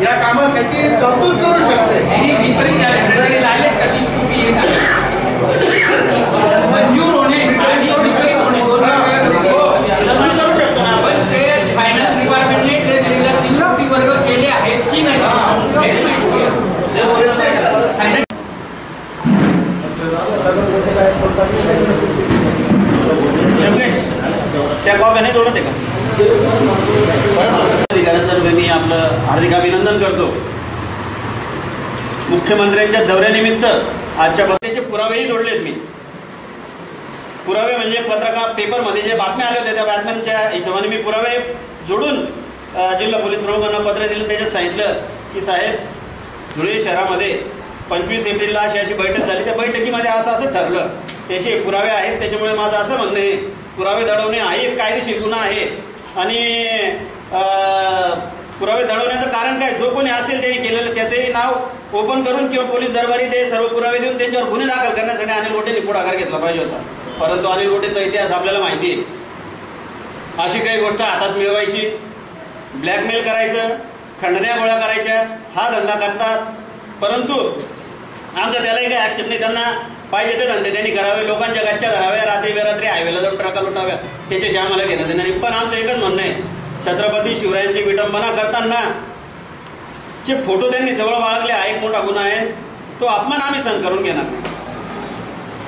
या कामासाठी तरतूद करू शकते. मंजूर होणे आणि वितरित होणे करू शकतो ना आपण. ते फायनल डिपार्टमेंटने ट्रेजरीला 30 कोटी वर्ग केले आहेत की नाही त्या कॉप्या नाही जोडत आहे का? अधिकाऱ्यांतर्फे मी आपलं हार्दिक अभिनंदन करतो. मुख्यमंत्र्यांच्या दौऱ्यानिमित्त आजच्या बदलेचे पुरावेही जोडलेत मी. पुरावे म्हणजे पत्रकार पेपरमध्ये जे बातम्या आल्या होत्या त्या बातम्यांच्या हिशोबाने मी पुरावे जोडून जिल्हा पोलीस प्रमुखांना पत्र दिलं. त्याच्यात सांगितलं की साहेब, धुळे शहरामध्ये 25 एप्रिलला अशी बैठक झाली. त्या बैठकीमध्ये असं ठरलं, त्याचे पुरावे आहेत. त्याच्यामुळे माझं असं म्हणणं आहे, पुरावे दडवणे हा एक कायदेशीर गुन्हा आहे. आणि पुरावे दडवण्याचं कारण काय, जो कोणी असेल त्यांनी केलेलं त्याचंही नाव ओपन करून किंवा पोलीस दरबारी ते सर्व पुरावे देऊन त्यांच्यावर गुन्हे दाखल करण्यासाठी अनिल गोटेंनी पुढाकार घेतला पाहिजे होता. परंतु अनिल गोटेंचा इतिहास आपल्याला माहिती आहे. अशी काही गोष्ट हातात मिळवायची, ब्लॅकमेल करायचं, खंडण्या गोळा करायच्या, हा धंदा करतात. परंतु आमचा त्यालाही काही ॲक्शन नाही. त्यांना पाहिजे ते धंदे त्यांनी करावे, लोकांच्या गच्च्या धराव्या, रात्री बेरात्री हायवेला जाऊन ट्रका लुटाव्या, त्याच्याशी आम्हाला घेणं देणं नाही. पण आमचं एकच म्हणणं आहे, छत्रपती शिवरायांची विटंबना करताना जे फोटो त्यांनी जवळ बाळगले हा एक मोठा गुन्हा आहे. तो अपमान आम्ही सहन करून घेणार नाही.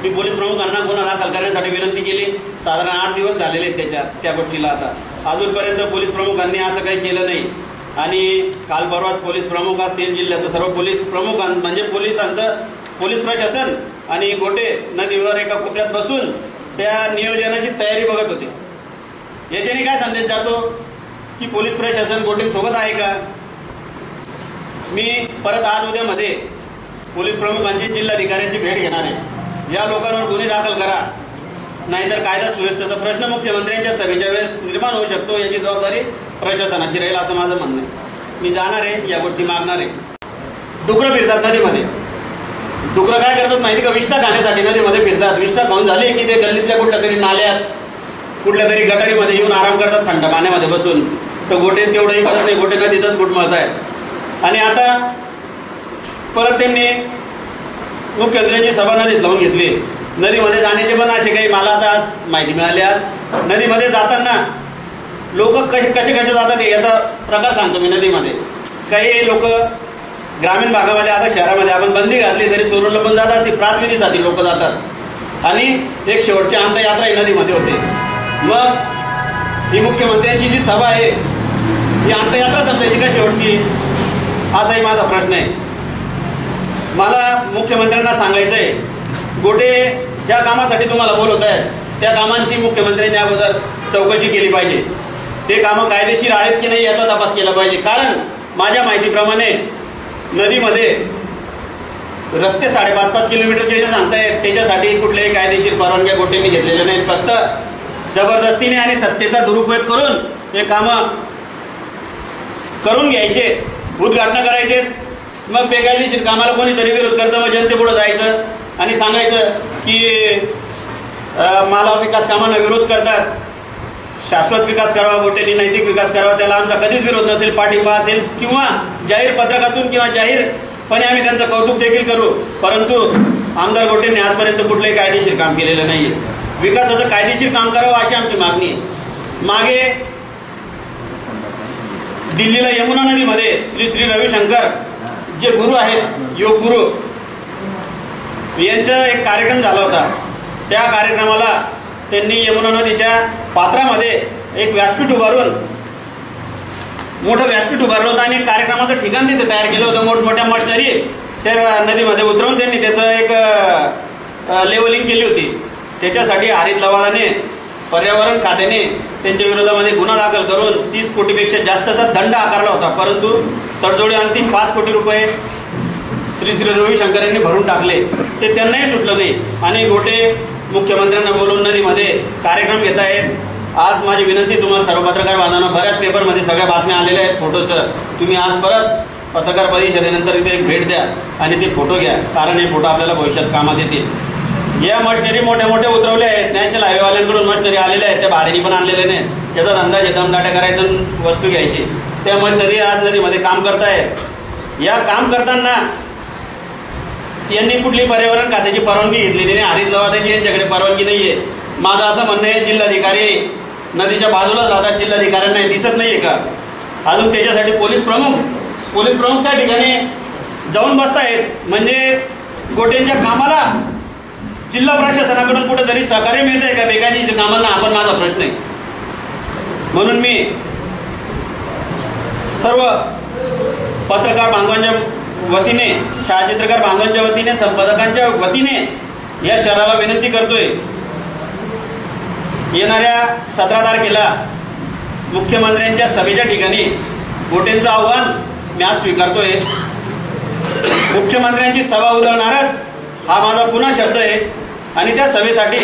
मी पोलीस प्रमुखांना गुन्हा दाखल करण्यासाठी विनंती केली. साधारण 8 दिवस झालेले आहेत त्या गोष्टीला. आता अजूनपर्यंत पोलीस प्रमुखांनी असं काही केलं नाही. आणि काल परवाच पोलीस प्रमुख असतील, जिल्ह्याचं सर्व पोलीस प्रमुख म्हणजे पोलिसांचं पोलीस प्रशासन आणि गोटे नदीवर एका कोपऱ्यात बसून त्या नियोजनाची तयारी बघत होते. याच्याने काय संदेश जातो की पोलीस प्रशासन गोटेंसोबत आहे का? मी परत आज उद्यामध्ये पोलीस प्रमुखांची जिल्हाधिकाऱ्यांची भेट घेणार आहे. या लोकांवर गुन्हे दाखल करा, नाहीतर कायदा सुव्यवस्थेचा प्रश्न मुख्यमंत्र्यांच्या सभेच्या वेळेस निर्माण होऊ शकतो. याची जबाबदारी प्रशासनाची राहील असं माझं म्हणणं आहे. मी जाणार आहे, या गोष्टी मागणार आहे. डुकरं फिरतात नदीमध्ये. डुकरं काय करतात माहिती का? विष्ठा खाण्यासाठी नदीमध्ये फिरतात. विष्ठा खाऊन झाली की ते गल्लीतल्या कुठल्या तरी नाल्यात, कुठल्या तरी गटारीमध्ये येऊन आराम करतात थंड पाण्यामध्ये बसून. तर गोटे तेवढंही करत नाही, गोटे नदीतच गुटमळत आहेत. आणि आता परत त्यांनी मुख्यमंत्र्यांची सभा नदीत लावून घेतली. नदीमध्ये जाण्याचे पण असे काही मला आता आज माहिती मिळाली. आज नदीमध्ये जाताना लोक कसे जातात याचा प्रकार सांगतो मी. नदीमध्ये काही लोक ग्रामीण भागामध्ये, आता शहरामध्ये आपण बंदी घातली तरी चोरून लपून जात असते. प्रातिनिधिकसाठी लोक जातात. आणि एक शेवटची अंत्ययात्रा ही नदीमध्ये होते. मग ही मुख्यमंत्र्यांची जी सभा आहे ही अंत्ययात्रा समजायची का शेवटची, असाही माझा प्रश्न आहे. मला मुख्यमंत्र्यांना सांगायचं आहे, गोटे ज्या कामासाठी तुम्हाला बोलवत आहेत त्या कामांची मुख्यमंत्र्यांनी अगोदर चौकशी केली पाहिजे. ते कामं कायदेशीर आहेत की नाही याचा तपास केला पाहिजे. कारण माझ्या माहितीप्रमाणे नदीमध्ये रस्ते 5.5 किलोमीटरचे जे सांगतायत त्याच्यासाठी कुठल्याही कायदेशीर परवानग्या गोटेंनी घेतलेल्या नाहीत. फक्त जबरदस्तीने आणि सत्तेचा दुरुपयोग करून हे कामं करून घ्यायचे, उद्घाटन करायचे. मग बेकायदेशीर कामाला कोणीतरी विरोध करतं, मग जनतेपुढं जायचं आणि सांगायचं की मला विकास कामांना विरोध करतात. शाश्वत विकास करावा गोटेंनी, नैतिक विकास करावा, त्याला आमचा कधीच विरोध नसेल, पाठिंबा असेल किंवा जाहीर पत्रकातून किंवा जाहीरपणे आम्ही त्यांचं कौतुक देखील करू. परंतु आमदार गोटेंनी आजपर्यंत कुठलंही कायदेशीर काम केलेलं नाही आहे. विकासाचं कायदेशीर काम करावं अशी आमची मागणी आहे. मागे दिल्लीला यमुना नदीमध्ये श्री रविशंकर जे गुरु आहेत, योग गुरु, यांचा एक कार्यक्रम झाला होता. त्या कार्यक्रमाला त्यांनी यमुना नदीच्या पात्रामध्ये एक व्यासपीठ उभारून, मोठं व्यासपीठ उभारलं होतं आणि कार्यक्रमाचं ठिकाण तिथे तयार केलं होतं. मोठमोठ्या मशिनरी त्या नदीमध्ये उतरवून त्यांनी त्याचं एक लेवलिंग केली होती. त्याच्यासाठी हरित लवादाने, पर्यावरण खात्याने त्यांच्या विरोधामध्ये गुन्हा दाखल करून 30 कोटीपेक्षा जास्तचा दंड आकारला होता. परंतु तडजोडी अंतिम 5 कोटी रुपये श्री रविशंकर यांनी भरून टाकले. ते त्यांनाही सुटलं नाही आणि गोटे मुख्यमंत्र्यांना बोलून नदीमध्ये कार्यक्रम घेत आहेत. आज माझी विनंती तुम्हाला सर्व पत्रकार बांधवांना, बऱ्याच पेपरमध्ये सगळ्या बातम्या आलेल्या आहेत फोटोसह. तुम्ही आज परत पत्रकार परिषदेनंतर इथे एक भेट द्या आणि ते फोटो घ्या, कारण हे फोटो आपल्याला भविष्यात कामात येतील. या मशिनरी मोठ्या उतरवल्या आहेत. नॅशनल हायवेवाल्यांकडून मशिनरी आलेल्या आहेत, त्या भाड्याने पण आणलेल्या नाहीत. त्याचा धंदा दमदाट्या करायचा आणि वस्तू घ्यायची. त्या मशिनरी आज नदीमध्ये काम करतायत. या काम करताना यांनी कुठली पर्यावरण खात्याची परवानगी घेतलेली नाही. हरित लवादाची यांच्याकडे परवानगी नाही आहे. माझं असं म्हणणं आहे, जिल्हाधिकारी नदीच्या बाजूलाच राहतात, जिल्हाधिकाऱ्यांना दिसत नाही आहे का? अजून त्याच्यासाठी पोलीस प्रमुख त्या ठिकाणी जाऊन बसतायत. म्हणजे गोट्यांच्या कामाला जिल्हा प्रशासनाकडून कुठेतरी सहकार्य मिळत आहे का बेकायदेशीर कामांना? आपण माझा प्रश्न आहे. म्हणून मी सर्व पत्रकार बांधवांच्या वतीने, छायाचित्रकार बांधवांच्या वतीने, संपादकांच्या वतीने या शहराला विनंती करतोय, येणाऱ्या 17 तारखेला मुख्यमंत्र्यांच्या सभेच्या ठिकाणी गोटेंचं आव्हान मी आज स्वीकारतोय. मुख्यमंत्र्यांची सभा उधळणारच हा माझा पुन्हा शब्द आहे. आणि त्या सभेसाठी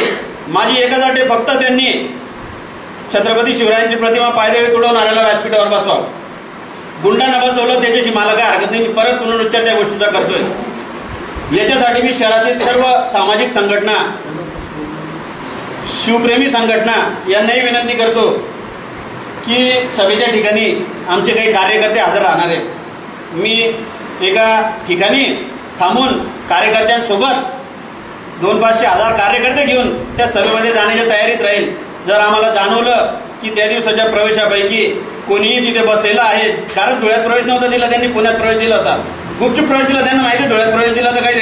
माझी एकच अट आहे, फक्त त्यांनी छत्रपती शिवरायांची प्रतिमा पायदळी तुडवणाऱ्याला व्यासपीठावर बसवा. गुंडांना बसवलं त्याच्याशी मला काय हरकत नाही. मी परत पुनरुच्चार त्या गोष्टीचा करतोय. याच्यासाठी मी शहरातील सर्व सामाजिक संघटना, शिवप्रेमी संघटना यांनाही विनंती करतो की सभेच्या ठिकाणी आमचे काही कार्यकर्ते हजर राहणार आहेत. मी एका ठिकाणी थांबून कार्यकर्त्यांसोबत 200-500 कार्यकर्ते घेऊन त्या सभेमध्ये जाण्याच्या तयारीत राहील. जर आम्हाला जाणवलं की त्या दिवसाच्या प्रवेशापैकी कोणीही तिथे बसलेलं आहे, कारण धुळ्यात प्रवेश नव्हता दिला, त्यांनी पुण्यात प्रवेश दिला होता, गुपचूप प्रवेश दिला, त्यांना माहिती धुळ्यात प्रवेश दिला तर काही